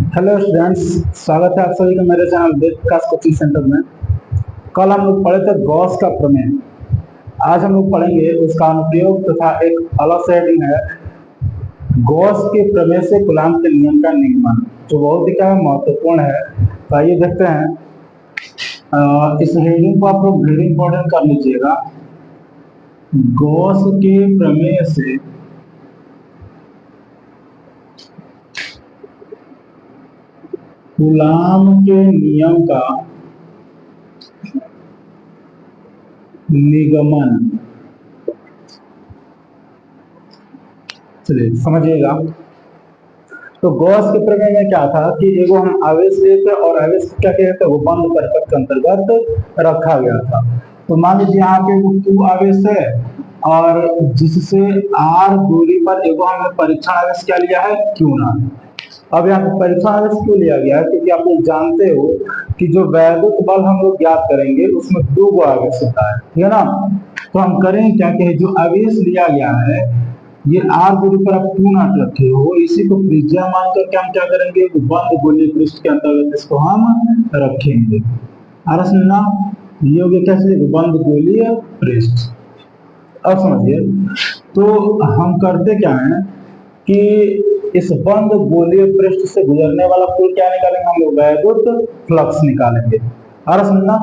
Hello students, स्वागत है आप सभी का मेरे चैनल वेद विकास कोचिंग सेंटर में। कल हम लोग पढ़े थे गॉस का प्रमेय। आज हम लोग पढ़ेंगे उसका अनुप्रयोग तथा एक अलग से हेडिंग है गॉस के प्रमेय से कूलॉम के नियम का निगमन, जो बहुत ही क्या महत्वपूर्ण है। तो आइए देखते हैं। इस हेडिंग को आप लोग वेरी इंपॉर्टेंट कर लीजिएगा। गॉस के प्रमेय से कूलॉम के नियम का निगमन। चलिए समझिएगा। तो गॉस के प्रमेय में क्या था कि एगो हम आवेश लेते और आवेश को क्या कहते हैं, वो बंद परिपथ के अंतर्गत रखा गया था। तो मान लीजिए यहाँ पे Q आवेश है और जिससे R दूरी पर एगो हमने परीक्षण आवेश क्या लिया है, Q0। अब यहाँ पे परीक्षण आवेश क्यों लिया गया है, क्योंकि आप लोग जानते हो कि जो वैद्युत बल हम लोग ज्ञात करेंगे उसमें दो गो आवेश होता है, ठीक है ना। तो हम करें क्या कि जो आवेश लिया गया है ये R दूरी पर आप Q0 रखे हो, इसी को त्रिज्या मानकर के हम क्या करेंगे, बंद गोलीय पृष्ठ के अंतर्गत इसको हम रखेंगे। समझना, ये हो गया क्या चीज, बंद गोलीय पृष्ठ। अब समझिए, तो हम करते क्या है कि इस बंद गोलीय पृष्ठ से गुजरने वाला कुल क्या निकालेंगे, हम लोग वैद्युत फ्लक्स निकालेंगे। समझना,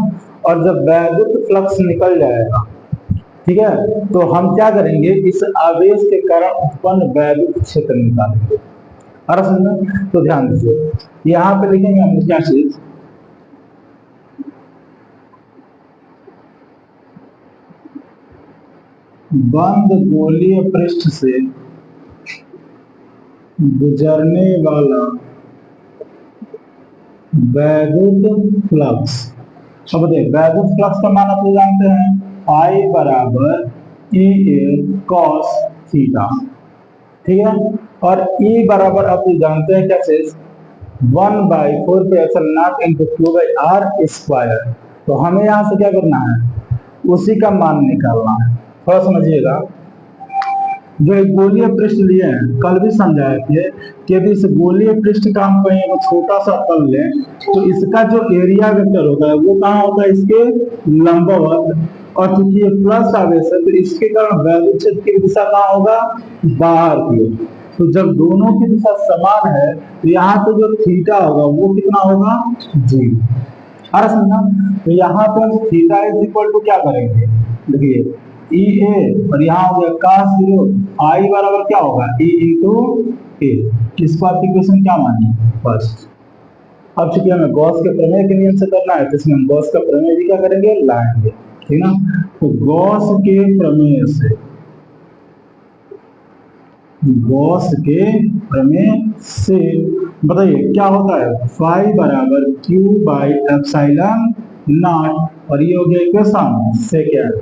और जब वैद्युत फ्लक्स निकल जाएगा, ठीक है, तो हम क्या करेंगे, इस आवेश के कारण उत्पन्न वैद्युत क्षेत्र निकालेंगे। समझना, तो ध्यान दीजिए, यहाँ पे लिखेंगे हम क्या चीज, बंद गोलीय पृष्ठ से गुजरने वाला वैद्युत फ्लक्स। अब देखिए, वैद्युत फ्लक्स का मान आप लोग जानते हैं, I बराबर EA cos थीटा, ठीक है। और E बराबर आप लोग जानते हैं क्या चीज, 1/4 इंटू Q/R²। तो हमें यहाँ से क्या करना है, उसी का मान निकालना है। थोड़ा समझिएगा, जो एक गोलीय पृष्ठ लिए हैं, कल भी समझाए थे कि यदि इस गोलीय पृष्ठ का हम कहीं एक छोटा सा तल लें तो इसका जो एरिया वेक्टर होता है वो कहाँ होता है, इसके लंबवत। और क्योंकि ये प्लस आवेश है तो इसके कारण वैद्युत क्षेत्र की दिशा कहाँ होगा, बाहर की ओर। तो जब दोनों की दिशा समान है तो यहाँ पे जो थीटा होगा वो कितना होगा, जी। समझना, तो यहाँ पे हम थीटा इज इक्वल टू क्या करेंगे, देखिए EA और यहाँ हो गया cos 0, I बराबर क्या होगा, E इंटू A। इसको आप इक्वेशन क्या मानिए, फर्स्ट। अब चूंकि हमें गॉस के प्रमेय के नियम से करना है तो इसमें हम गॉस का प्रमेय भी क्या करेंगे, लाएंगे, ठीक ना। तो गॉस के प्रमेय से, गॉस के प्रमेय से बताइए क्या होता है, फाई बराबर Q/ε0, और ये हो गया इक्वेशन सेकेंड।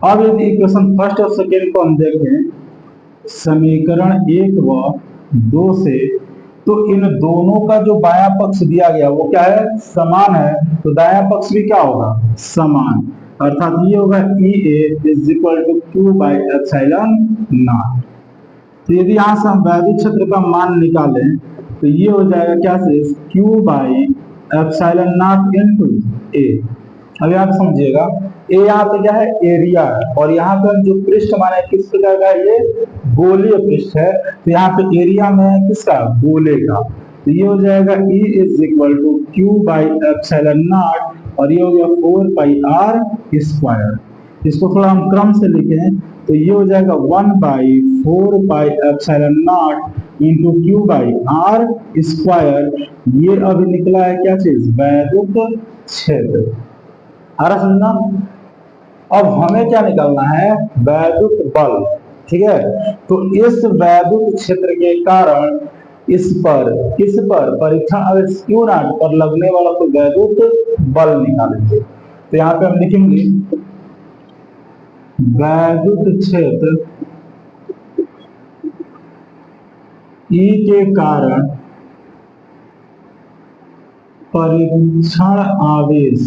अब यदि इक्वेशन फर्स्ट और सेकेंड को हम देखें समीकरण 1 व 2 से, तो इन दोनों का जो बायां पक्ष दिया गया वो क्या है, समान है। तो दायां पक्ष भी क्या होगा, समान, अर्थात ये होगा EA is equal to Q/ε0। तो यदि यहां से हम वैद्युत क्षेत्र का मान निकालें तो ये हो जाएगा क्या चीज, Q/ε0 इंटू A। अब यहाँ पे समझिएगा, ए यहाँ पे क्या है, एरिया है, और यहाँ पे जो पृष्ठ माने किस प्रकार का, ये गोलीय पृष्ठ है। तो यहाँ पे एरिया में है किसका, गोले का। तो ये हो जाएगा E is equal to Q/ε0, और ये हो गया 4πr²। इसको थोड़ा हम क्रम से लिखें तो ये हो जाएगा 1/4πε0 इंटू Q/R²। ये अभी निकला है क्या चीज, वैद्युत क्षेत्र। समझना, अब हमें क्या निकालना है, वैद्युत बल, ठीक है। तो इस वैद्युत क्षेत्र के कारण इस पर, किस पर, परीक्षण आवेश Q0 पर लगने वाला तो वैद्युत बल निकालेंगे। तो यहाँ पे हम लिखेंगे वैद्युत क्षेत्र E के कारण परीक्षण आवेश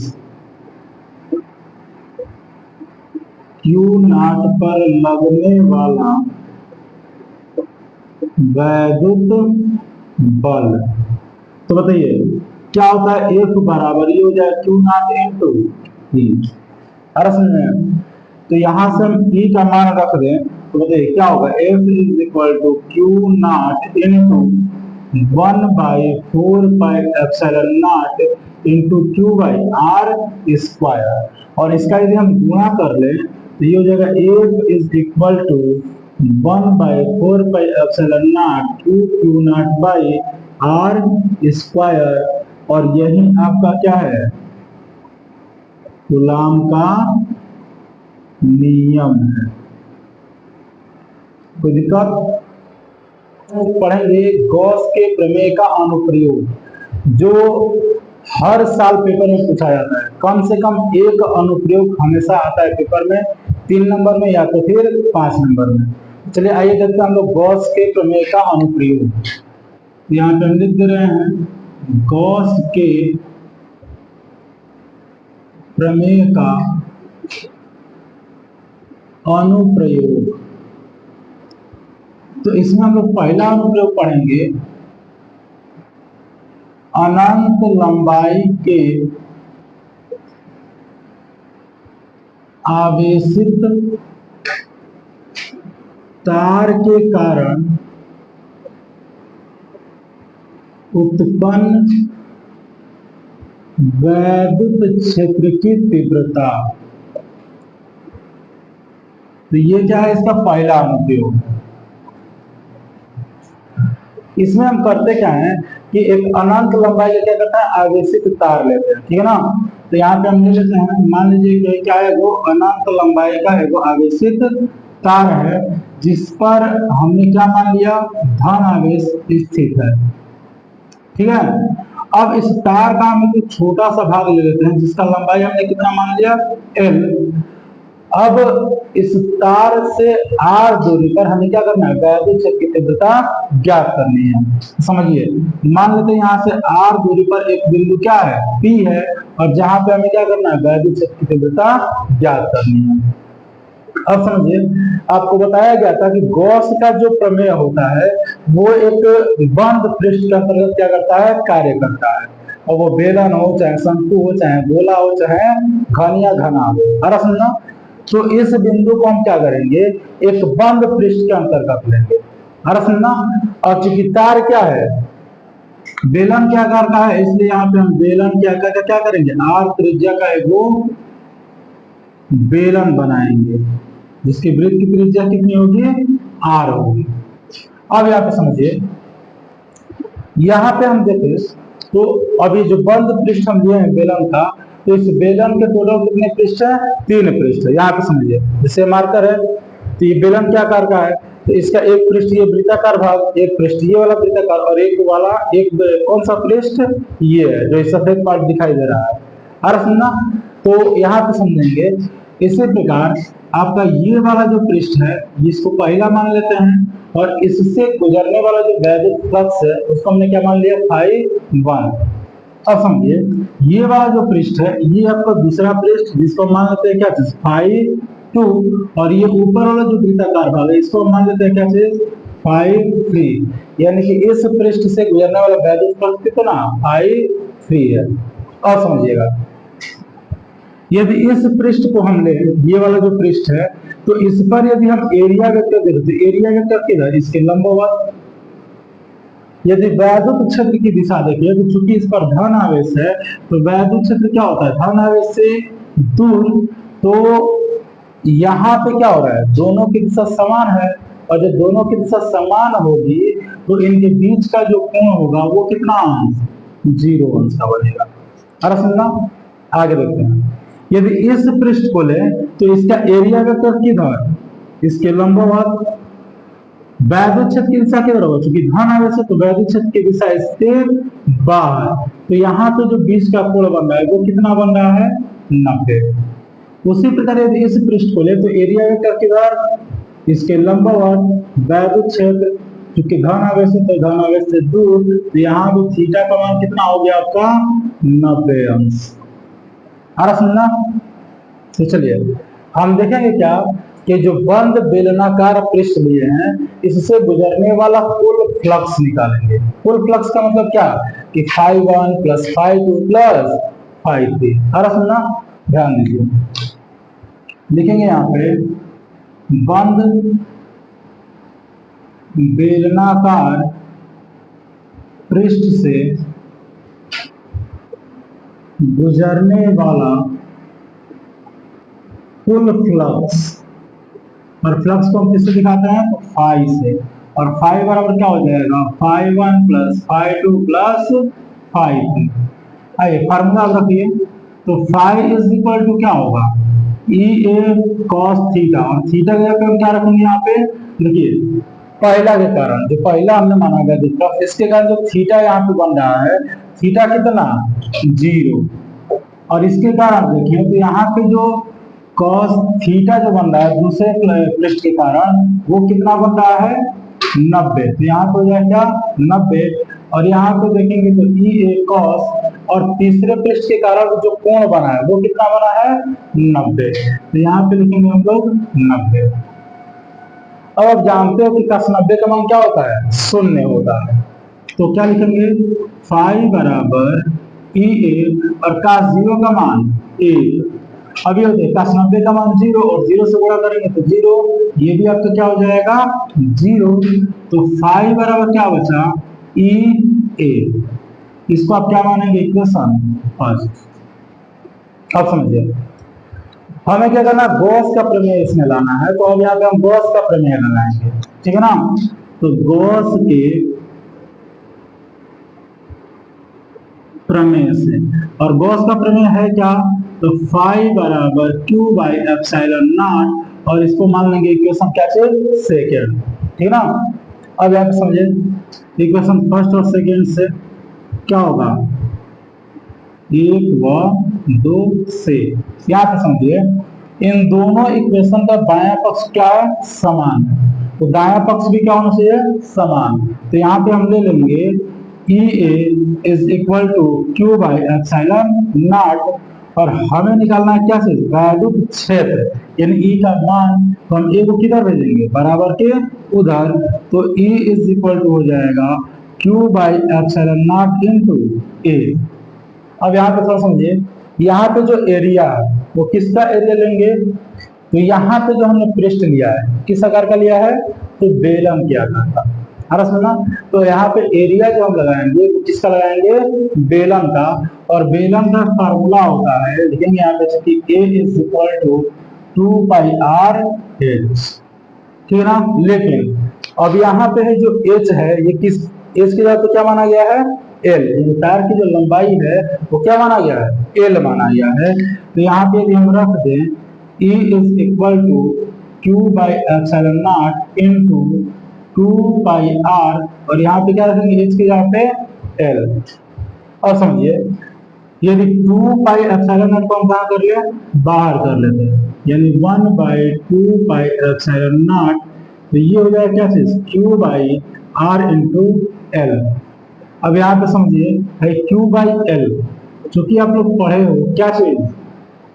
Q0 पर लगने वाला वैद्युत बल तो बताइए क्या होता है, एफ बराबर ये हो जाए क्यू नॉट इंटू ई। अरे समझ में, तो यहां से हम ई का मान रख दें तो बताइए क्या होगा, F is equal to Q not into 1/4 pi epsilon not into Q by R square. और इसका यदि हम गुणा कर लें तो ये हो जाएगा F is equal to 1/4 pi epsilon not Q Q not by R square. और यही आपका क्या है, कूलाम का नियम है। कोई दिक्कत? पढ़ेंगे गॉस के प्रमेय का अनुप्रयोग, जो हर साल पेपर में पूछा जाता है। कम से कम एक अनुप्रयोग हमेशा आता है पेपर में, 3 नंबर में या तो फिर 5 नंबर में। चलिए आइए देखते हैं हम लोग गॉस के प्रमेय का अनुप्रयोग। यहाँ पे हम लिख दे रहे हैं गॉस के प्रमेय का अनुप्रयोग। तो इसमें हम लोग पहला अनुप्रयोग पढ़ेंगे, अनंत लंबाई के आवेशित तार के कारण उत्पन्न वैद्युत क्षेत्र की तीव्रता। तो ये क्या है, इसका पहला अनुप्रयोग। इसमें हम करते क्या है कि एक अनंत लंबाई का क्या करता है, आवेशित तार लेते हैं, ठीक है ना। तो यहाँ पे हम ले लेते हैं, मान लीजिए कि क्या है, वो अनंत लंबाई का है वो आवेशित तार है, जिस पर हमने क्या मान लिया, धन आवेश स्थित है, ठीक है। अब इस तार का हम एक छोटा सा भाग ले लेते हैं, जिसका लंबाई हमने कितना मान लिया, एल। अब इस तार से आर दूरी पर हमें क्या करना है, वैद्युत क्षेत्र की तीव्रता ज्ञात करनी है। समझिए, मान लेते हैं यहाँ से आर दूरी पर एक बिंदु क्या है, पी है, और जहां पे हमें क्या करना है, वैद्युत क्षेत्र की तीव्रता ज्ञात करनी है। अब समझिए, आपको बताया गया था कि गॉस का जो प्रमेय होता है वो एक बंद पृष्ठ के अंतर्गत क्या करता है, कार्य करता है। और वो बेलन हो, चाहे शंकु हो, चाहे गोला हो, चाहे घन या घना हो। अरे समझना, तो इस बिंदु को हम क्या करेंगे, एक बंद पृष्ठ के अंतर्गत लेंगे। अरे समझना, और चूंकि तार क्या है, बेलन क्या आकार का है, इसलिए यहाँ पे हम बेलन के आकार का क्या करेंगे, आर त्रिज्या का एक वो बेलन बनाएंगे, जिसकी वृत्त की त्रिज्या कितनी होगी, आर होगी। अब यहाँ पे समझिए, यहाँ पे हम देखें तो अभी जो बंद पृष्ठ हम लिए हैं बेलन का, तो इस बेलन के टोटल कितने पृष्ठ है, 3 पृष्ठ है। यहाँ पे समझिए, जैसे मार्कर है तो ये बेलन क्या आकार का है, तो इसका एक पृष्ठ ये वृत्ताकार भाग, एक पृष्ठ ये वाला वृत्ताकार, और एक वाला एक कौन सा पृष्ठ, ये है जो सफेद पार्ट दिखाई दे रहा है। और सुनना, तो यहाँ पे समझेंगे इसी प्रकार आपका ये वाला जो पृष्ठ है जिसको पहला मान लेते हैं, और इससे गुजरने वाला जो वैद्युत फ्लक्स है उसको हमने क्या मान लिया, φ1। अब समझिए, ये वाला जो पृष्ठ है ये आपका दूसरा पृष्ठ, जिसको मान लेते हैं क्या चीज, φ2। और ये ऊपर वाला जो वृत्ताकार भाग है इसको मान लेते हैं क्या चीज, φ3। यानी कि इस पृष्ठ से गुजरने वाला वैद्युत फ्लक्स कितना, φ3 है। अब समझिएगा, यदि इस पृष्ठ को हम ले, ये वाला जो पृष्ठ है, तो इस पर यदि हम एरिया वेक्टर देखें तो एरिया वेक्टर किधर, इसके लंबवत। यदि वैद्युत क्षेत्र की दिशा देखिए तो चूंकि इस पर धन आवेश है, तो वैद्युत क्षेत्र क्या होता है, धन आवेश से दूर। तो यहाँ पे क्या हो रहा है, दोनों की दिशा समान है, और जब दोनों की दिशा समान होगी तो इनके बीच का जो कोण होगा वो कितना अंश, 0 अंश का बनेगा। अरे सुनना, आगे देखते हैं, यदि इस पृष्ठ को लें तो इसका एरिया वेक्टर किधर, इसके लंबवत। वैद्युत क्षेत्र की दिशा किधर होगा, क्योंकि धन आवेश है तो वैद्युत क्षेत्र की दिशा इसके बाहर। तो यहाँ पे जो बीच का कोण बन रहा है वो कितना बन रहा है, 90। उसी प्रकार यदि इस पृष्ठ को ले तो एरिया वेक्टर किधर, इसके लंबवत। वैद्युत क्षेत्र क्योंकि धन आवेश है तो धन आवेश से दूर, तो यहाँ भी थीटा का मान कितना हो गया आपका, 90 अंश। आ रहा समझना। तो चलिए हम देखेंगे क्या कि जो बंद बेलनाकार पृष्ठ लिए हैं इससे गुजरने वाला कुल फ्लक्स निकालेंगे। कुल फ्लक्स का मतलब क्या, कि कि φ1 प्लस φ2 प्लस φ3। अरे सुनना, ध्यान दीजिए, लिखेंगे यहाँ पे बंद बेलनाकार पृष्ठ से गुजरने वाला कुल फ्लक्स, और फ्लक्स को हम किससे दिखाते हैं, तो फाई से, और फाई बराबर क्या हो जाएगा, φ1 प्लस φ2 प्लस φ3। आइए फार्मूला रखिए, तो फाई इज इक्वल टू क्या होगा, ई ए कॉस थीटा, और थीटा की जगह पे हम क्या रखेंगे यहाँ पे, देखिए पहला के कारण, जो पहला हमने माना गया दूसरा, इसके कारण जो थीटा यहाँ पे बन रहा है, थीटा कितना 0, और इसके कारण देखिए तो यहाँ पे जो cos थीटा जो बन रहा है दूसरे पृष्ठ के कारण, वो कितना बन रहा है 90, तो यहाँ पे हो जाएगा 90, और यहाँ पे देखेंगे तो ई ए कॉस, और तीसरे पृष्ठ के कारण जो कोण बना है वो कितना बना है 90, तो यहाँ पे लिखेंगे हम लोग 90। अब आप जानते हो कि cos 90 का मान क्या होता है, शून्य होता है, तो क्या लिखेंगे, फाई बराबर ई ए, और cos 0 का मान 1। अभी होते cos 90 का मान 0, और 0 से गुणा करेंगे तो 0, ये भी आपका क्या हो जाएगा 0, तो फाई बराबर क्या बचा, ई ए। इसको आप क्या मानेंगे, इक्वेशन फर्स्ट। अब समझिए, हमें क्या करना, गॉस का प्रमेय इसमें लाना है, तो अब यहाँ पे हम गॉस का प्रमेय लगाएंगे, ठीक है ना। तो गॉस के प्रमेय से, और गॉस का प्रमेय है क्या, तो फाई बराबर क्यू बाई एप्सिलॉन नॉट, और इसको मान लेंगे इक्वेशन क्या चाहिए, सेकेंड, ठीक ना। अब आप समझे, इक्वेशन फर्स्ट और सेकेंड से क्या होगा, 1 व 2 से, यहाँ पे समझिए इन दोनों इक्वेशन का बायां पक्ष क्या है, समान है, तो दायां पक्ष भी क्या होना चाहिए, समान। तो यहाँ पे हम ले लेंगे E A is equal to Q by epsilon naught, और हमें निकालना है क्या चीज, वैद्युत क्षेत्र, यानी ई का मान, तो हम ए को किधर भेजेंगे, बराबर के उधर, तो ई इज इक्वल टू हो जाएगा Q by epsilon not into A. अब यहाँ पे थोड़ा समझिए, यहाँ पे जो एरिया है वो किसका एरिया लेंगे, तो यहाँ पे जो हमने पृष्ठ लिया है किस आकार का लिया है, तो बेलन के आकार का, है ना। तो यहाँ पे एरिया जो हम लगाएंगे वो किसका लगाएंगे, बेलन का, और बेलन का फार्मूला होता है, लिखेंगे यहाँ पे कि A is equal to 2 pi R H, ठीक है ना। लेकिन अब यहाँ पे है जो एच है, ये किस एच की जगह पे क्या माना गया है, एल, तार की जो लंबाई है वो क्या माना गया है, एल माना गया है। तो यहाँ पे यदि हम रख दें E is equal to Q by epsilon not into 2 pi R, और यहाँ पे क्या रखेंगे, एच की जगह पे एल। और समझिए, यदि 2 पाई एप्सिलॉन नॉट को हम कहाँ कर ले, बाहर कर लेते हैं, यानी 1 बाई 2 पाई एप्सिलॉन नॉट, तो ये हो जाएगा क्या चीज, Q by R into L. अब यहाँ पे समझिए है क्यू बाई एल, चूंकि आप लोग पढ़े हो क्या चीज,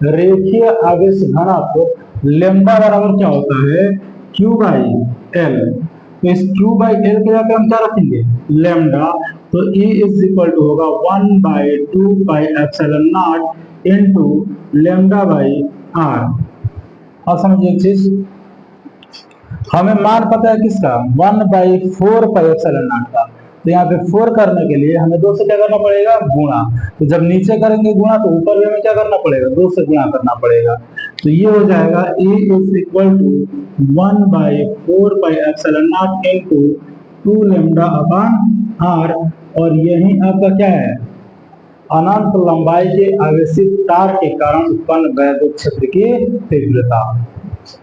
रेखीय आवेश घनत्व लेम्डा बराबर क्या होता है, क्यू बाई एल। तो इस क्यू बाई एल के जगह पे हम क्या रखेंगे, लेम्डा, तो E इज इक्वल टू होगा 1 by 2 pi epsilon not into lambda by R. और समझिए एक चीज, हमें मान पता है किसका, 1 बाई 4 पाई एप्सिलॉन नॉट का, तो यहाँ पे 4 करने के लिए हमें 2 से क्या करना पड़ेगा, गुणा, तो जब नीचे करेंगे गुणा तो ऊपर भी हमें क्या करना पड़ेगा, 2 से गुणा करना पड़ेगा, तो ये हो जाएगा E is equal to 1 by 4 pi epsilon not into 2 lambda upon R, और यही आपका क्या है, अनंत लंबाई के आवेशित तार के कारण उत्पन्न वैद्युत क्षेत्र की तीव्रता।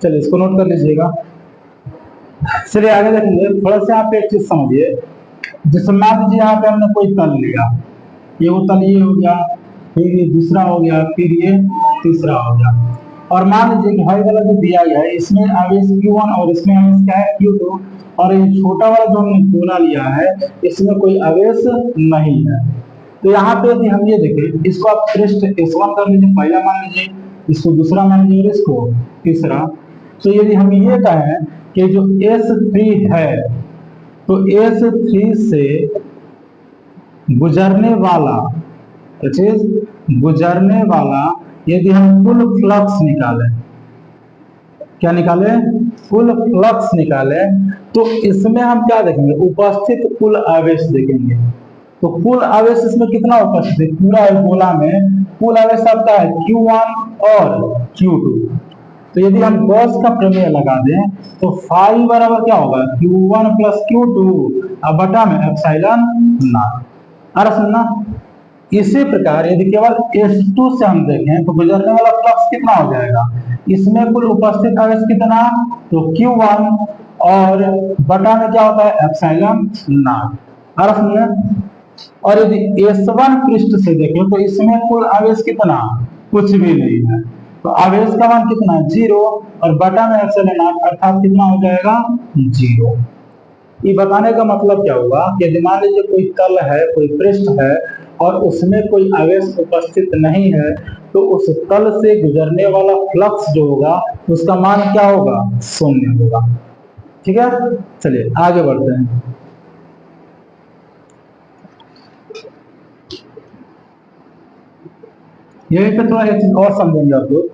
चलिए इसको नोट कर लीजिएगा। चलिए आगे देखेंगे, थोड़ा सा आप एक चीज समझिए, जैसे मान लीजिए यहाँ पे हमने कोई तल लिया, ये वो तल ये हो गया, फिर ये दूसरा हो गया, फिर ये तीसरा हो गया, और मान लीजिए कि हाई वाला जो दिया गया है इसमें आवेश Q1 और इसमें आवेश क्या है Q2, और ये छोटा वाला जो हमने गोला लिया है इसमें कोई आवेश नहीं है। तो यहाँ पे यदि हम ये देखें, इसको आप पृष्ठ S1 कर लीजिए, पहला मान लीजिए, इसको दूसरा मान लीजिए, इसको तीसरा। तो यदि हम ये कहें कि जो S3 है, तो S3 से गुजरने वाला, गुजरने वाला, यदि हम कुल फ्लक्स निकालें, क्या निकाले, कुल फ्लक्स निकाले, तो इसमें हम क्या देखेंगे, उपस्थित कुल आवेश देखेंगे। तो कुल आवेश इसमें कितना उपस्थित है, पूरा गोला में कुल आवेश आपका है Q1 और Q2। तो यदि हम गॉस का प्रमेय लगा दें तो फाई बराबर क्या होगा, Q1 प्लस Q2 अब बटा में एप्सिलॉन नॉट। आ रहा सुनना। इसी प्रकार यदि केवल S2 से हम देखें तो गुजरने वाला फ्लक्स कितना हो जाएगा, इसमें कुल उपस्थित आवेश कितना, तो Q1 और बटा में क्या होता है, एप्सिलॉन नॉट। आ रहा सुनना। और यदि S1 पृष्ठ से देखें तो इसमें कुल आवेश कितना, कुछ भी नहीं है, तो आवेश का मान कितना, 0 और बटा में एप्सिलॉन नॉट अर्थात कितना हो जाएगा, 0। ये बताने का मतलब क्या हुआ कि यदि मान लीजिए कोई तल है, कोई पृष्ठ है और उसमें कोई आवेश उपस्थित नहीं है, तो उस तल से गुजरने वाला फ्लक्स जो होगा उसका मान क्या होगा, 0 होगा। ठीक है, चलिए आगे बढ़ते हैं। यही पे थोड़ा एक चीज और समझेंगे आप लोग।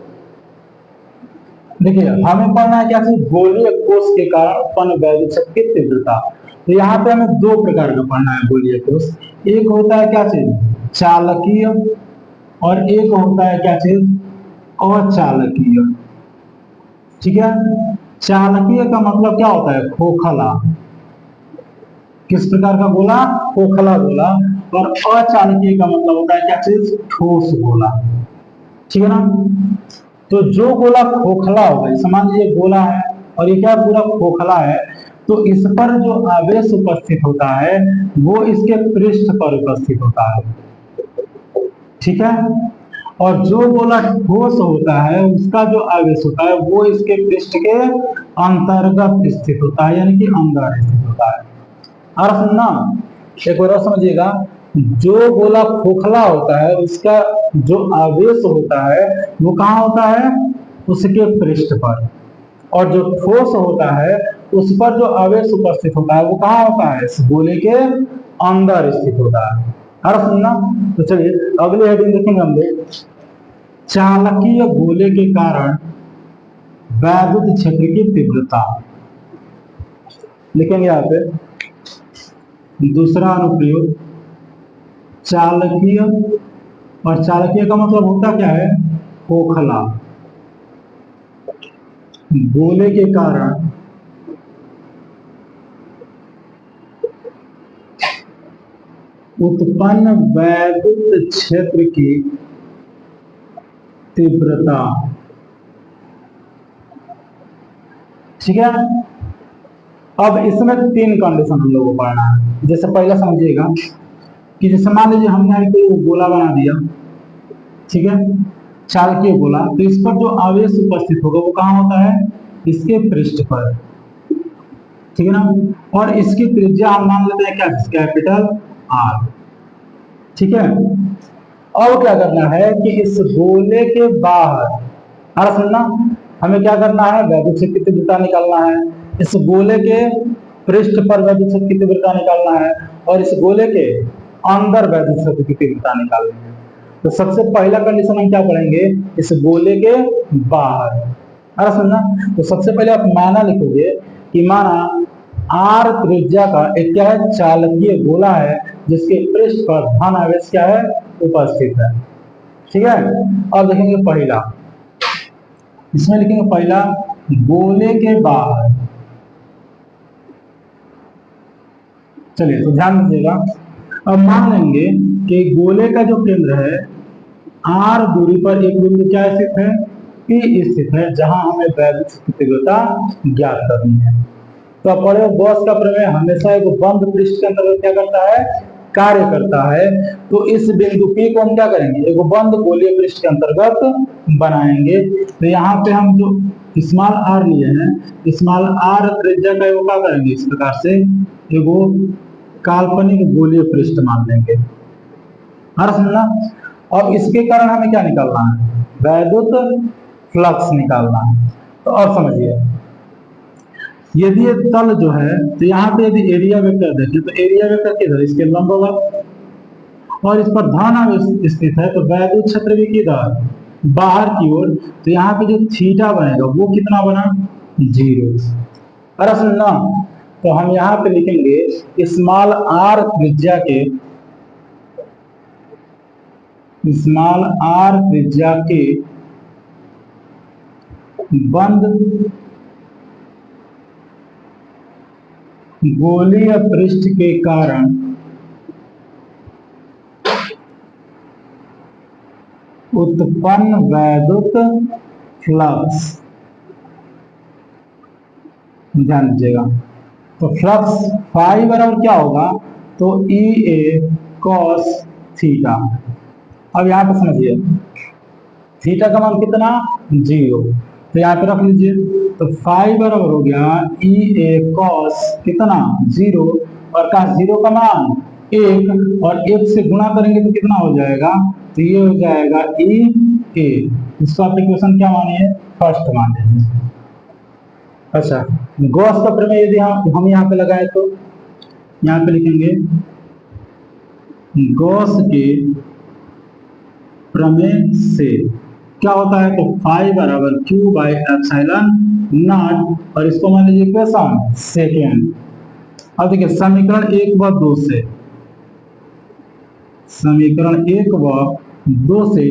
देखिए हमें पढ़ना है क्या चीज, गोलीय कोष के कारण उत्पन्न वैद्युत शक्ति तीव्रता। तो यहाँ पे हमें दो प्रकार का पढ़ना है गोलीय कोष। एक होता है क्या चीज, चालकीय, और एक होता है क्या चीज, अचालकीय। ठीक है, चालकीय का मतलब क्या होता है, खोखला, किस प्रकार का गोला, खोखला गोला। और अचालकीय का मतलब होता है क्या चीज, ठोस गोला। ठीक है ना। तो जो गोला खोखला होगा, मान लीजिए गोला है और ये क्या पूरा खोखला है, तो इस पर जो आवेश उपस्थित होता है वो इसके पृष्ठ पर उपस्थित होता है। ठीक है, और जो गोला ठोस होता है उसका जो आवेश होता है वो इसके पृष्ठ के अंतर्गत स्थित होता है, यानी कि अंदर स्थित होता है। और सुनना, एक बार और समझिएगा, जो गोला खोखला होता है उसका जो आवेश होता है वो कहाँ होता है, उसके पृष्ठ पर, और जो ठोस होता है उस पर जो आवेश उपस्थित होता है वो कहाँ होता है, इस गोले के अंदर स्थित होता है। और सुनना, तो चलिए अगले हेडिंग देखेंगे हम लोग, चालकीय गोले के कारण वैद्युत क्षेत्र की तीव्रता। लिखेंगे यहाँ पे दूसरा अनुप्रयोग, चालकीय, और चालकीय का मतलब होता क्या है, खोखला, गोले के कारण उत्पन्न वैद्युत क्षेत्र की तीव्रता। ठीक है, अब इसमें तीन कंडीशन हम लोगों को पढ़ना है। जैसे पहला समझिएगा कि जैसे मान लीजिए हमने कोई गोला बना दिया, ठीक है, चालकीय गोला, तो इस पर जो आवेश उपस्थित होगा वो कहाँ होता है, इसके पृष्ठ पर। ठीक है ना, और इसकी त्रिज्या हम मान लेते हैं क्या, कैपिटल आर। ठीक है, अब क्या करना है कि इस गोले के बाहर, और सुनना, हमें क्या करना है, वैद्युत क्षेत्र की तीव्रता निकालना है। इस गोले के पृष्ठ पर वैद्युत क्षेत्र की तीव्रता निकालना है और इस गोले के अंदर वैद्युत क्षेत्र की तीव्रता निकालनी है। तो सबसे पहला कंडीशन हम क्या पढ़ेंगे, इस गोले के बाहर। अरे सुनना, तो सबसे पहले आप माना लिखोगे कि माना आर त्रिज्या का एक क्या है, चालकीय गोला है जिसके पृष्ठ पर धन आवेश क्या है, उपस्थित है। ठीक है, अब देखेंगे पहला, इसमें लिखेंगे पहला, गोले के बाहर। चलिए तो ध्यान दीजिएगा, अब मान लेंगे कि गोले का जो केंद्र है आर दूरी पर एक बिंदु क्या स्थित है, पी स्थित है, जहां हमें वैद्युत की तीव्रता ज्ञात करनी है। तो अब पढ़े, गॉस का प्रमेय हमेशा एक बंद पृष्ठ के अंतर्गत क्या करता है, कार्य करता है। तो इस बिंदु P को हम क्या करेंगे, एक बंद गोलीय पृष्ठ के अंतर्गत बनाएंगे। तो यहाँ पे हम जो स्मॉल आर लिए हैं, स्मॉल आर त्रिज्या का वो क्या करेंगे, इस प्रकार से एगो काल्पनिक गोलीय पृष्ठ मान लेंगे। हर समझना, और इसके कारण हमें क्या निकालना है, वैद्युत फ्लक्स निकालना है। तो और समझिए, यदि ये तल जो है, तो यहाँ पे यदि एरिया वेक्टर देखें तो एरिया वेक्टर किधर, इसके लंबवत, और इस पर धन आवेश स्थित है, तो वैद्युत क्षेत्र भी किधर, बाहर की ओर। तो यहाँ पे जो थीटा बनेगा वो कितना बना, 0। प्रश्न 9, तो हम यहाँ पे लिखेंगे स्मॉल आर त्रिज्या के, स्मॉल आर त्रिज्या के बंद गोलीय पृष्ठ के कारण उत्पन्न वैद्युत फ्लक्स, ध्यान दीजिएगा। तो फ्लक्स फाई बराबर क्या होगा, तो ई ए कॉस थीटा। अब यहाँ पे समझिए, थीटा का मान कितना, 0, तो यहाँ पे रख लीजिए। तो फाई बराबर हो गया ई ए कॉस कितना, 0, और का 0 का मान 1, और 1 से गुणा करेंगे तो कितना हो जाएगा, तो ये हो जाएगा ई ए। इसको आप इक्वेशन क्या मानिए, फर्स्ट मान लीजिए। अच्छा, गॉस का प्रमेय यदि हम यहाँ पे लगाए तो यहाँ पे लिखेंगे गॉस के प्रमेय से क्या होता है, तो फाई बराबर क्यू बाई एप्सिलॉन नॉट, और इसको मान लीजिए इक्वेशन सेकेंड। अब देखिए समीकरण 1 व 2 से, समीकरण 1 व 2 से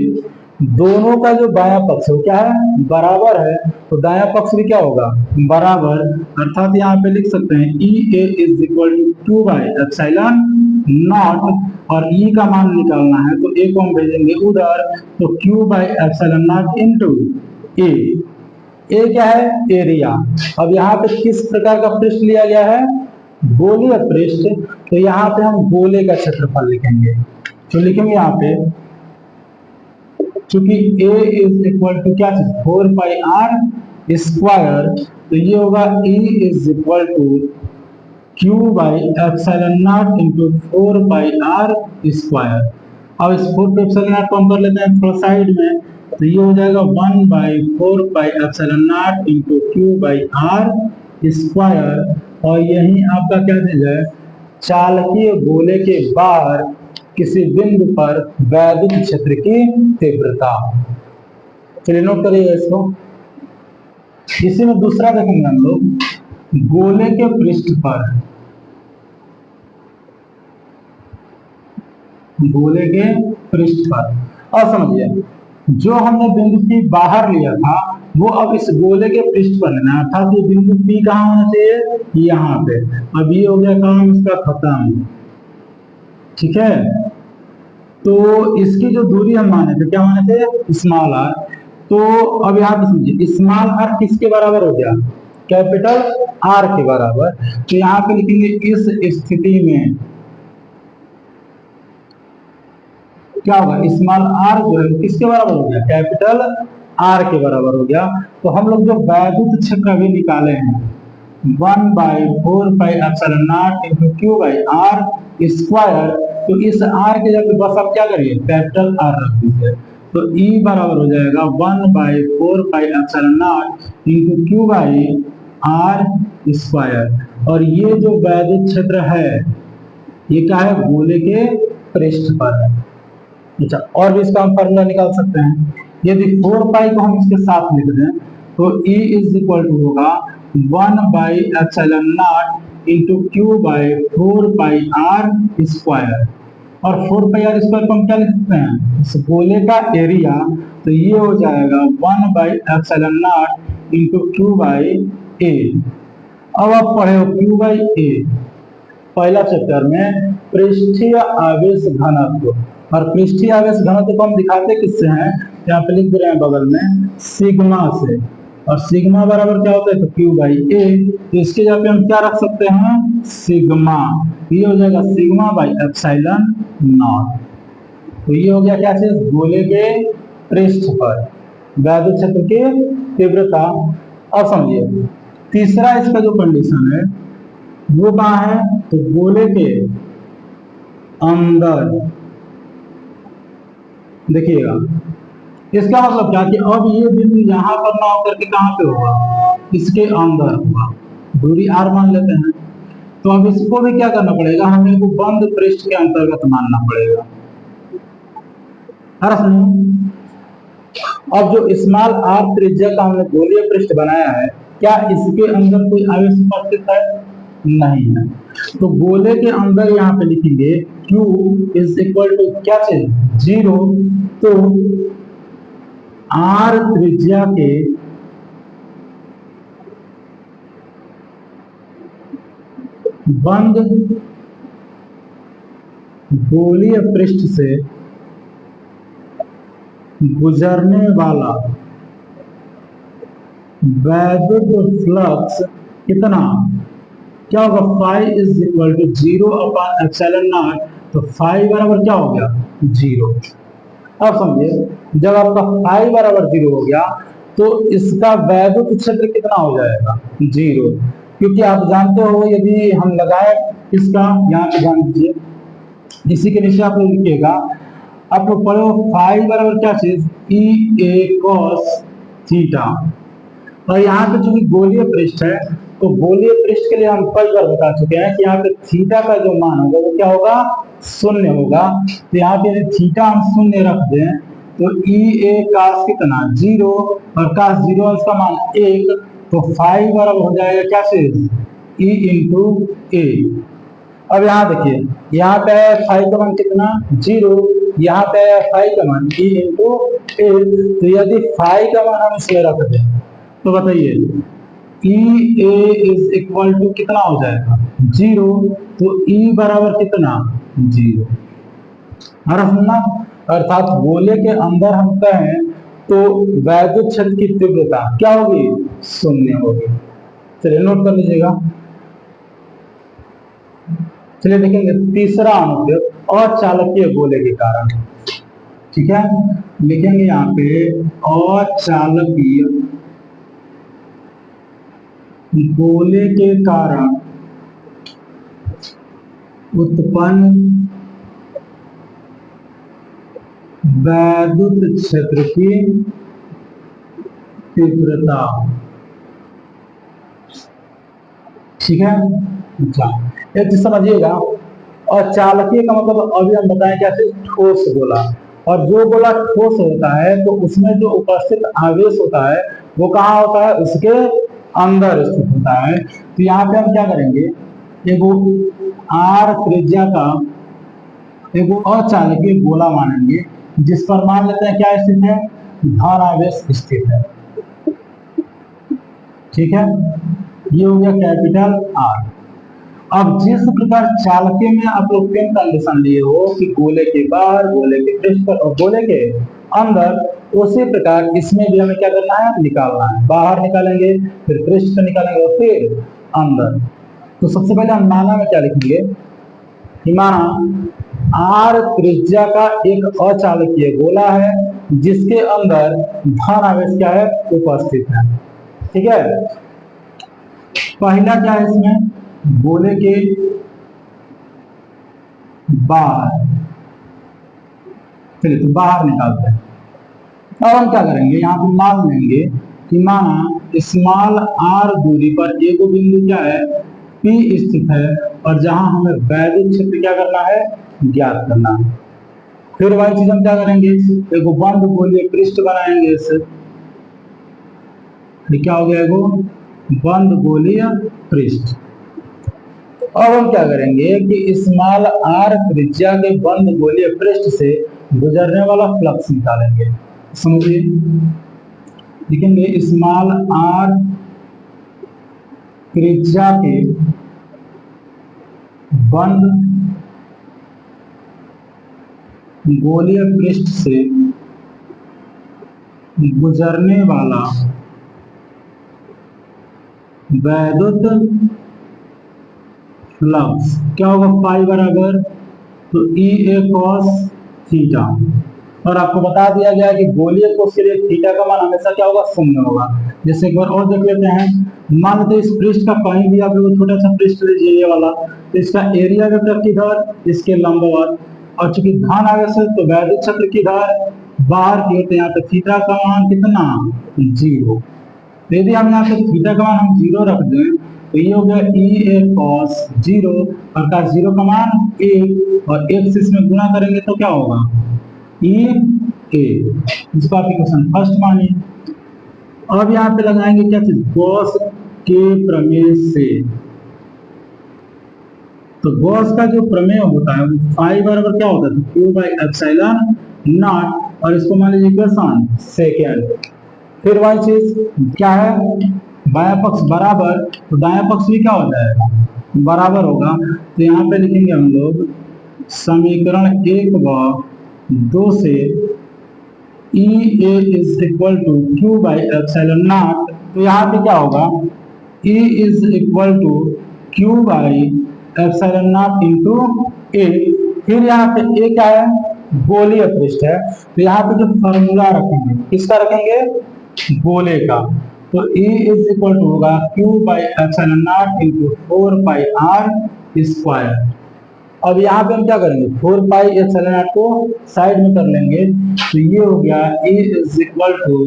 दोनों का जो बायां पक्ष है क्या है, बराबर है, तो दायां पक्ष भी क्या होगा, बराबर। अर्थात यहाँ पे लिख सकते हैं E A is equal to Q by epsilon naught, और ई का मान निकालना है तो ए को हम भेजेंगे उधर, तो Q by epsilon not into A. A क्या है, एरिया। अब यहाँ पे किस प्रकार का पृष्ठ लिया गया है, गोलीय पृष्ठ, तो यहाँ पे हम गोले का क्षेत्रफल लिखेंगे। तो लिखेंगे यहाँ पे चूंकि a इज इक्वल टू क्या चीज, 4 पाई r स्क्वायर, तो ये होगा E is equal to Q by epsilon not into 4 pi r square. अब इस 4 पे एप्सिलॉन नॉट को हम कर लेते हैं थोड़ा साइड में, तो ये हो जाएगा 1 by 4 pi epsilon not into Q by r square. और यही आपका क्या चीज है, चालकीय गोले के बाहर किसी बिंदु पर वैद्युत क्षेत्र की तीव्रता। चलिए नोट करिए इसको। इसी में दूसरा देखेंगे हम लोग, गोले के पृष्ठ पर, गोले के पृष्ठ पर, और समझिए जो हमने बिंदु P बाहर लिया था वो अब इस गोले के पृष्ठ पर लेना है। अर्थात ये बिंदु P कहाँ होना चाहिए, यहाँ पे। अब ये हो गया काम इसका खत्म, ठीक है। तो इसकी जो दूरी हम माने थे, क्या माने थे, स्मॉल आर। तो अब यहाँ पे समझिए स्मॉल आर किसके बराबर हो गया, कैपिटल आर के बराबर। तो यहाँ पे लिखेंगे इस स्थिति में क्या होगा, स्मॉल आर जो है किसके बराबर हो गया, कैपिटल आर के बराबर हो गया। तो हम लोग जो वैद्युत क्षेत्र अभी निकाले हैं 1 by 4 pi epsilon not into Q by R square, तो इस आर के जगह बस आप क्या करिए, कैपिटल आर रख दीजिए। तो E बराबर हो जाएगा 1 by 4 pi epsilon not into Q by R square. और ये जो वैद्युत क्षेत्र है ये क्या है, गोले के पृष्ठ पर है। अच्छा, और भी इसका हम फॉर्मूला निकाल सकते हैं। यदि 4 पाई को हम इसके साथ लिख दें तो E इज इक्वल टू होगा 1 by epsilon not into Q by 4 pi R square. और 4 पाई आर स्क्वायर को हम क्या लिख सकते हैं, इस गोले का एरिया, तो ये हो जाएगा 1 by epsilon not into Q by A. अब आप पढ़े हो क्यू बाई ए पहला चैप्टर में पृष्ठीय आवेश घनत्व, और पृष्ठीय आवेश घनत्व को हम दिखाते किससे हैं, यहाँ पे लिख दे रहे हैं बगल में सिग्मा से। और सिग्मा बराबर क्या होता है, तो क्यू बाई ए। तो इसके जगह पे हम क्या रख सकते हैं, सिग्मा। ये हो जाएगा सिग्मा बाई एप्सिलॉन नॉट। तो ये हो गया क्या चीज, गोले के पृष्ठ पर वैद्युत क्षेत्र की तीव्रता। अब समझिए तीसरा इसका जो कंडीशन है वो कहाँ है, तो गोले के अंदर। देखिएगा इसका मतलब क्या कि अब ये बिंदु यहाँ पर ना होकर के कहाँ पे होगा, इसके अंदर होगा। दूरी r मान लेते हैं। तो अब इसको भी क्या करना पड़ेगा, हमें को बंद पृष्ठ के अंतर्गत मानना पड़ेगा। अरे सुनो, अब जो स्मॉल आर त्रिज्या का हमने गोलीय पृष्ठ बनाया है, क्या इसके अंदर कोई आवेश उपस्थित है? नहीं है। तो गोले के अंदर यहाँ पे लिखेंगे Q इज इक्वल टू क्या चीज? जीरो। तो आर त्रिज्या के बंद गोलीय पृष्ठ से गुजरने वाला वैद्युत फ्लक्स कितना? क्या होगा? Phi is equal to zero upon epsilon not. तो फाई बराबर क्या हो गया? जीरो। अब समझिए, जब आपका फाई बराबर जीरो हो गया तो इसका वैद्युत क्षेत्र कितना हो जाएगा? जीरो। क्योंकि आप जानते हो यदि हम लगाए इसका, यहाँ पे ध्यान दीजिए, इसी के नीचे आप लोग लिखिएगा, आप लोग पढ़ो फाई बराबर क्या चीज? ई ए कॉस थीटा। और यहाँ पे चूंकि गोलीय पृष्ठ है, तो गोलीय पृष्ठ के लिए हम कई बार बता चुके हैं कि यहाँ पे थीटा का जो मान होगा वो क्या होगा? शून्य होगा। तो यहाँ पे यदि थीटा हम शून्य रख दें तो ई ए कास कितना? जीरो। और कास जीरो इसका मान एक। तो फाइव बराबर हो जाएगा क्या चीज? E into A. अब यहाँ देखिए, यहाँ पे है फाइव का मान कितना? जीरो। यहाँ पे है फाइव का मान ई इंटू ए। तो यदि फाइव का मान हम इसमें रख दें तो बताइए ई ए इज इक्वल टू कितना हो जाएगा? जीरो। तो ई बराबर कितना? जीरो। सुनना, अर्थात गोले के अंदर हम कहें तो वैद्युत क्षेत्र की तीव्रता क्या होगी? शून्य होगी। चलिए नोट कर लीजिएगा। चलिए देखेंगे तीसरा अनुप्रयोग, अचालकीय गोले के कारण। ठीक है, लिखेंगे यहाँ पे अचालकीय गोले के कारण उत्पन्न वैद्युत क्षेत्र की तीव्रता। ठीक है, अच्छा एक चीज समझिएगा, अचालकीय का मतलब अभी हम बताएं क्या चीज? ठोस गोला। और जो गोला ठोस होता है तो उसमें जो उपस्थित आवेश होता है वो कहाँ होता है? उसके अंदर स्थित होता है। तो यहाँ पे हम क्या करेंगे, एगो आर त्रिज्या का एगो अचालकीय गोला मानेंगे जिस पर मान लेते हैं क्या स्थित है? धन आवेश स्थित है। ठीक है, ये हो गया कैपिटल आर। अब जिस प्रकार चालके में आप लोग पेन कंडीशन लिए हो कि गोले के बाहर, गोले के पृष्ठ पर और गोले के अंदर, उसी प्रकार इसमें भी हमें क्या करना है? निकालना है। बाहर निकालेंगे, फिर पृष्ठ पर निकालेंगे और फिर अंदर। तो सबसे पहले हम माना में क्या लिखेंगे? माना आर त्रिज्या का एक अचालकीय गोला है जिसके अंदर धन आवेश क्या है? उपस्थित है। ठीक है, पहला क्या है इसमें? गोले के बाहर। चलिए तो बाहर निकालते हैं। अब हम क्या करेंगे, यहाँ पे मान लेंगे कि माना स्मॉल आर दूरी पर एक बिंदु क्या है? P स्थित है, और जहां हमें वैद्युत क्षेत्र क्या करना है? ज्ञात करना है। फिर वही चीज हम क्या करेंगे? एक बंद गोलीय पृष्ठ बनाएंगे इससे। क्या हो गया? एगो बंद गोलीय पृष्ठ। अब हम क्या करेंगे कि स्मॉल आर त्रिज्या के बंद गोलीय पृष्ठ से गुजरने वाला फ्लक्स निकालेंगे। समझिए, लिखेंगे स्मॉल आर त्रिज्या के बंद गोलीय पृष्ठ से गुजरने वाला वैद्युत फ्लक्स क्या होगा? पाई बराबर तो ई ए कॉस थीटा। और आपको बता दिया गया कि गोलीय कोश के लिए थीटा का मान हमेशा क्या होगा? शून्य होगा। जैसे एक बार और देख लेते हैं, मान लेते इस पृष्ठ का कहीं भी आप लोग छोटा सा पृष्ठ लीजिए ये वाला, तो इसका एरिया वेक्टर किधर? इसके लंबवत। और चूंकि धन आवेश है तो वैद्युत क्षेत्र किधर? बाहर की ओर। यहाँ पे थीटा का मान कितना? जीरो। तो यदि हम यहाँ पे थीटा का मान हम जीरो रख दें तो ये हो गया ई ए कॉस जीरो, अर्थात जीरो का मान एक, और एक से इसमें गुणा करेंगे तो क्या होगा? ई ए, इसको आप इक्वेशन फर्स्ट मानिए। अब यहाँ पे लगाएंगे क्या चीज, गॉस के प्रमेय से। तो गॉस का जो प्रमेय होता है वो फाई बराबर क्या होता है, क्यू बाई एप्सिलॉन नॉट, और इसको मान लीजिए इक्वेशन सेकेंड। फिर वही चीज क्या है, बायां पक्ष बराबर, तो दायां पक्ष भी क्या हो जाएगा, बराबर होगा। तो यहाँ पे लिखेंगे हम लोग समीकरण 1 व 2 से E A is equal to Q by epsilon not. तो यहाँ पे क्या होगा, E is equal to Q by epsilon not into A. फिर यहाँ पे ए क्या है, गोलीय पृष्ठ है, तो यहाँ पे जो फॉर्मूला रखेंगे किसका रखेंगे, गोले का। तो E इज इक्वल टू होगा Q by epsilon not into 4 pi R square. अब यहाँ पे हम क्या करेंगे, 4 पाई एप्सिलॉन नॉट को साइड में कर लेंगे, तो ये हो गया E is equal to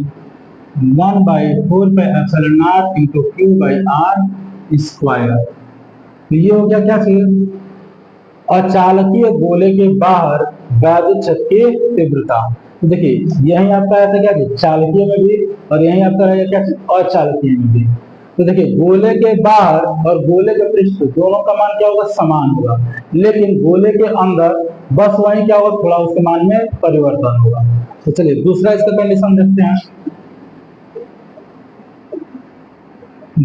1 by 4 pi epsilon not into Q by R square. तो ये हो गया क्या चीज, अचालकीय गोले के बाहर वैद्युत क्षेत्र की तीव्रता। तो देखिए यही आपका रहता क्या, चालकीय में भी, और यही आपका रहेगा क्या, अचालकीय में भी। तो देखिए गोले के बाहर और गोले के पृष्ठ दोनों का मान क्या होगा, समान होगा, लेकिन गोले के अंदर बस वही क्या होगा, थोड़ा उसके मान में परिवर्तन होगा। तो चलिए दूसरा इसका कंडीशन देखते हैं।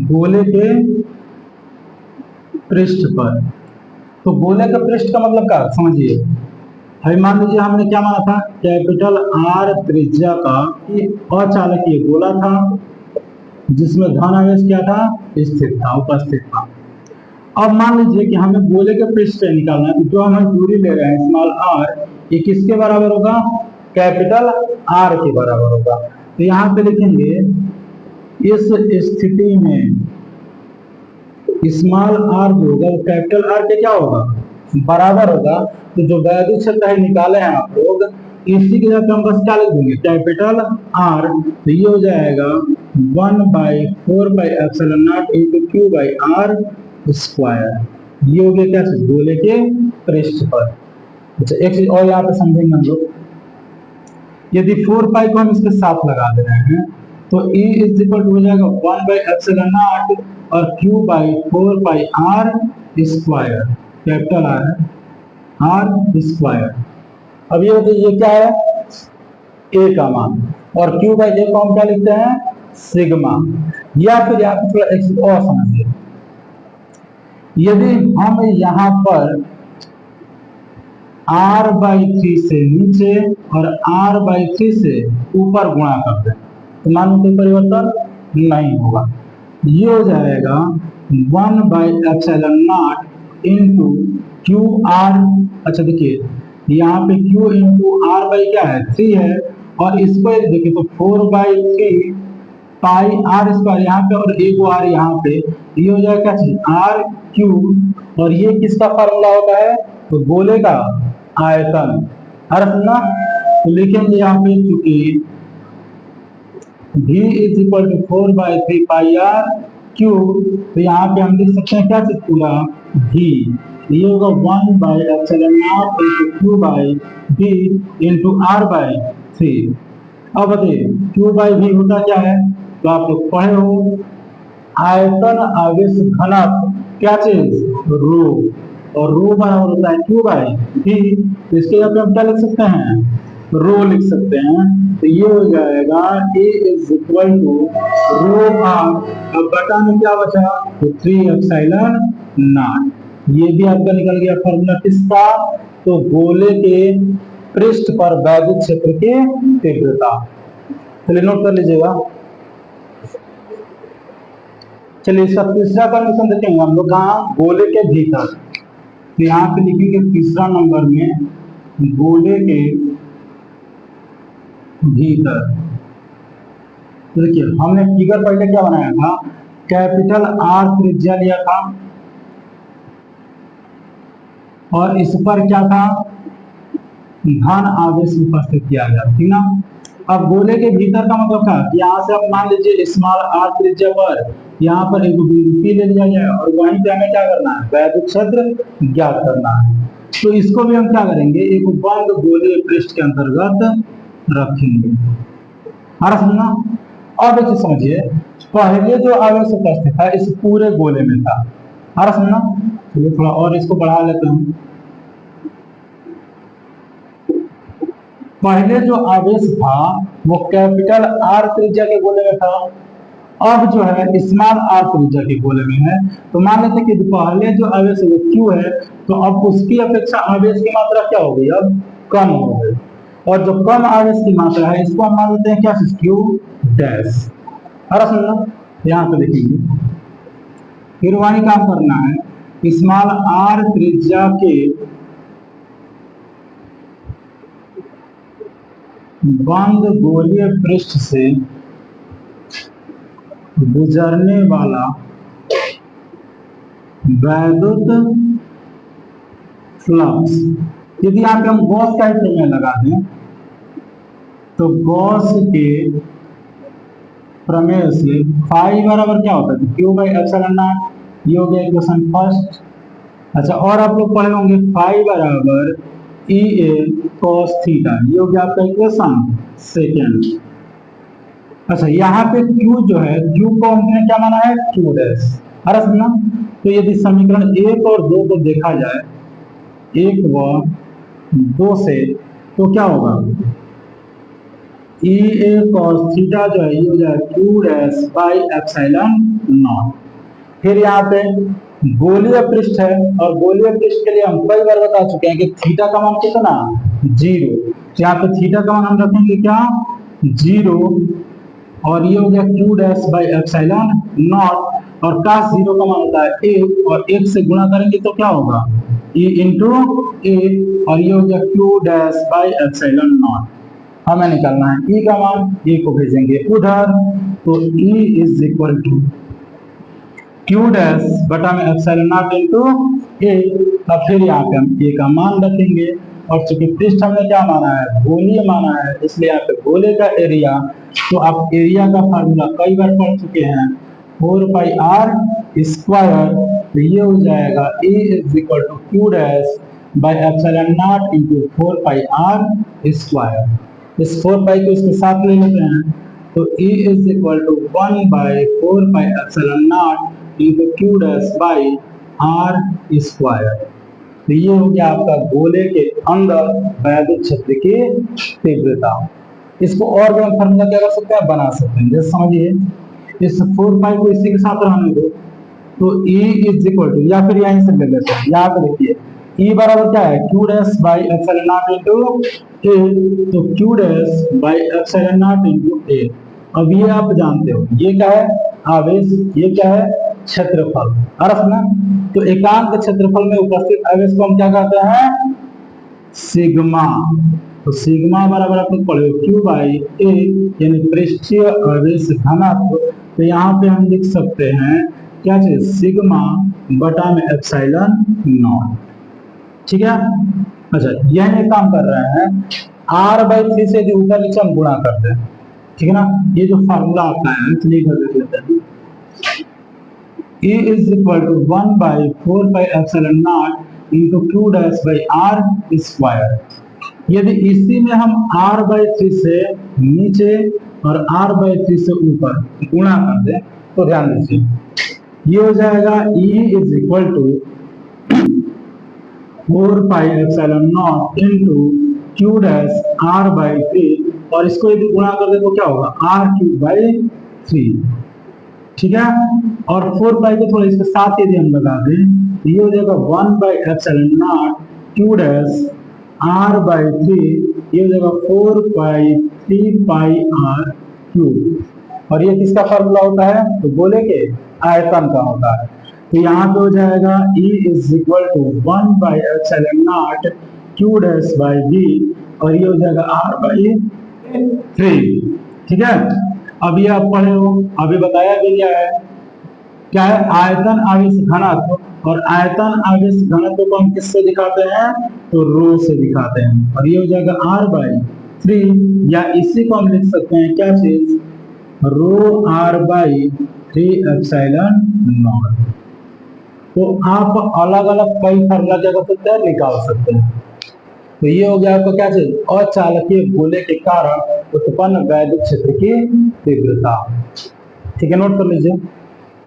गोले के पृष्ठ पर, तो गोले के पृष्ठ का मतलब क्या समझिए, अभी मान लीजिए हमने क्या माना था, कैपिटल आर त्रिज्या का अचालकीय गोला था जिसमें धन आवेश क्या था, स्थित था, उपस्थित था। अब मान लीजिए कि हमें गोले के पृष्ठ से निकालना है, तो जो हम दूरी ले रहे हैं स्मॉल आर, ये किसके बराबर होगा, कैपिटल आर के बराबर होगा। तो यहाँ पे लिखेंगे इस स्थिति में स्मॉल आर जो होगा कैपिटल आर के क्या होगा, बराबर होगा। तो जो वैद्युत क्षेत्र है निकाले हैं आप लोग, इसी के जगह हम बस क्या लिख देंगे, कैपिटल आर। तो ये हो जाएगा 1 by 4 by epsilon not into Q by R square. ये हो गया क्या चीज, गोले के पृष्ठ पर। अच्छा एक चीज और यहाँ पे समझेंगे हम लोग, यदि 4 पाई को हम इसके साथ लगा दे रहे हैं, तो E इज इक्वल टू हो जाएगा 1 बाई एप्सिलॉन नॉट और Q by 4 pi R square, capital R है, R स्क्वायर। अब ये क्या है, A का मान, और Q बाई A को हम क्या लिखते हैं, सिग्मा। या फिर यहाँ पे थोड़ा एक और समझिए, यदि हम यहाँ पर R बाई 3 से नीचे और R बाई 3 से ऊपर गुणा कर दें, तो मान में कोई परिवर्तन नहीं होगा। ये हो जाएगा 1 by epsilon not into Q R. अच्छा देखिए यहाँ पे Q इंटू आर बाई क्या है, 3 है, और इसको देखिए तो 4 बाई 3 पाई आर स्क्वायर यहाँ पे, और एक आर यहाँ पे, ये हो जाएगा क्या चीज, आर क्यूब। और ये किसका फार्मूला होता है, तो गोले का आयतन। हर सुनना, तो लिखेंगे यहाँ पे चूंकि V is equal to 4 by 3 pi R cube, तो यहाँ पे हम लिख सकते हैं क्या चीज, पूरा V। ये होगा 1 by epsilon not into Q by V into R by 3। अब बताइए क्यू बाई V होता क्या है, तो आप लोग पढ़े हो, आयतन आवेश घनत्व क्या चीज, रो, और रो बराबर होता है क्यू बाई V। तो इसके यहाँ पे हम क्या लिख सकते हैं, रो लिख सकते हैं। तो ये हो जाएगा A is equal to rho R, अब बटा में क्या बचा, तो 3 एप्सिलॉन नॉट। ये भी आपका निकल गया फॉर्मूला किसका, तो गोले के पृष्ठ पर वैद्युत क्षेत्र की तीव्रता। चलिए नोट कर लीजिएगा। चलिए इसका तीसरा कंडीशन देखेंगे हम लोग, कहाँ, गोले के भीतर। तो यहाँ पे लिखेंगे तीसरा नंबर में, गोले के भीतर। तो देखिए हमने फिगर पहले क्या बनाया था, कैपिटल आर त्रिज्या लिया था, और इस पर क्या था, धन आवेश उपस्थित किया गया, ठीक ना। अब गोले के भीतर का मतलब क्या, यहाँ से आप मान लीजिए स्मॉल आर त्रिज्या पर यहाँ पर एक बिंदु ले लिया जाए, और वहीं पे हमें क्या करना है, वैद्युत क्षेत्र ज्ञात करना है। तो इसको भी हम क्या करेंगे, एक बंद गोलीय पृष्ठ के अंतर्गत रखेंगे। हमारा समझना। अब एक चीज समझिए, पहले जो आवेश उपस्थित था इस पूरे गोले में था। हमारा समझना। चलिए थोड़ा और इसको बढ़ा लेते हैं। पहले जो आवेश था वो कैपिटल आर त्रिज्या के गोले में था, अब जो है स्मॉल आर त्रिज्या के गोले में है। तो मान लेते हैं कि पहले जो आवेश है वो क्यू है, तो अब उसकी अपेक्षा आवेश की मात्रा क्या हो गई, अब कम हो गई। और जो कम आवेश की मात्रा है इसको हम मान लेते हैं क्या, क्यू डैश। अरे सुनना, यहाँ पे देखेंगे फिर वही काम करना है। स्मॉल आर त्रिज्या के बंद गोलीय पृष्ठ से गुजरने वाला वैद्युत फ्लक्स, यदि यहाँ पे हम गॉस का ही प्रमेय लगा दें तो गॉस के प्रमेय से फाई बराबर क्या होता है, क्यू बाई एप्सिलॉन नॉट। ये हो गया इक्वेशन फर्स्ट। अच्छा, और आप लोग पढ़े होंगे फाई बराबर ई ए कॉस थीटा, ये हो गया आपका इक्वेशन सेकेंड। अच्छा, यहाँ पे Q जो है, Q को हमने क्या माना है, Q डैश। अरे सुनना, तो यदि समीकरण 1 और 2 को देखा जाए, 1 व 2 से, तो क्या होगा, ई ए कॉस थीटा जो है ये हो जाएगा Q dash by epsilon not. फिर यहाँ पे गोलीय पृष्ठ है, और गोलीय पृष्ठ के लिए हम कई बार बता चुके हैं कि थीटा का मान कितना, 0। यहाँ पे थीटा का मान हम रखेंगे क्या, 0। और ये हो गया Q dash by epsilon naught, और cos 0 का मान होता है 1, और 1 से गुणा करेंगे तो क्या होगा, E इंटू ए, और ये हो गया Q dash by epsilon not. हमें निकालना है E का मान, E को भेजेंगे उधर, तो E is equal to Q dash बटा में एप्सिलॉन नॉट इंटू ए। अब फिर यहाँ पे हम A का मान रखेंगे, और चूंकि पृष्ठ हमने क्या माना है, गोलीय माना है, इसलिए यहाँ पे गोले का एरिया, तो आप एरिया का फार्मूला कई बार पढ़ चुके हैं, 4 पाई आर स्क्वायर। तो ये हो जाएगा A is equal to Q dash by epsilon not into 4 pi R square. इस 4 पाई को इसके साथ ले लेते हैं, तो E is equal to 1 by 4 pi epsilon not into Q dash by R square. तो ये हो गया आपका गोले के अंदर वैद्युत क्षेत्र की तीव्रता। इसको और भी हम फॉर्मूला क्या कर सकते हैं, बना सकते हैं। जैसे समझिए, इस 4 पाई को इसी के साथ रहने दो, तो E इज इक्वल टू, या फिर यहीं से ले लेते हैं, यहाँ पे देखिए E बराबर क्या है, Q dash by epsilon not into A, तो Q dash by epsilon not into A. अब ये आप जानते हो, ये क्या है, आवेश, ये क्या है, क्षेत्रफल। अर्थ ना, तो एकांक क्षेत्रफल में उपस्थित आवेश को हम क्या कहते हैं, सिग्मा। तो सिग्मा बराबर आप लोग पढ़े Q बाई ए, यानी पृष्ठीय आवेश घनत्व। तो यहाँ पे हम लिख सकते हैं क्या चीज, सिग्मा बटा में एप्सिलॉन नॉट। ठीक है। अच्छा, यह काम कर रहे हैं r/3 से यदि ऊपर नीचे हम गुणा करते हैं, ठीक है ना, ये जो फार्मूला आता है चलिए कर देते हैं। E is equal to 1 by 4 pi epsilon naught into Q dash by R square। यदि इसी में हम r/3 से नीचे और r/3 से ऊपर गुणा कर दें, तो ध्यान दीजिए ये हो जाएगा E is equal to 4 pi epsilon naught into Q dash R/3, और इसको यदि गुणा कर दे तो क्या होगा, R³/3। ठीक है। और 4 पाई को थोड़ा इसके साथ यदि हम लगा दें, तो ये हो जाएगा 1 by epsilon not Q dash R/3, ये हो जाएगा 4 पाई 3 पाई R क्यूब। और ये किसका फार्मूला होता है, तो गोले के आयतन का होता है। तो यहाँ पे हो जाएगा E is equal to 1 by epsilon not Q dash by V, और ये हो जाएगा R/3। ठीक है। अब ये आप पढ़े हो, अभी बताया गया है क्या है, आयतन आवेश घनत्व, और आयतन आवेश घनत्व को हम किससे दिखाते हैं, तो रो से दिखाते हैं, और ये हो जाएगा R/3, या इसी को हम लिख सकते हैं क्या चीज, रो R/3 एप्सिलॉन नॉट। तो आप अलग अलग कई फार्मूला क्या कर सकते हैं, निकाल सकते हैं। तो ये हो गया आपका क्या चीज, अचालकीय गोले के कारण उत्पन्न वैद्युत क्षेत्र की तीव्रता। ठीक है, नोट कर लीजिए।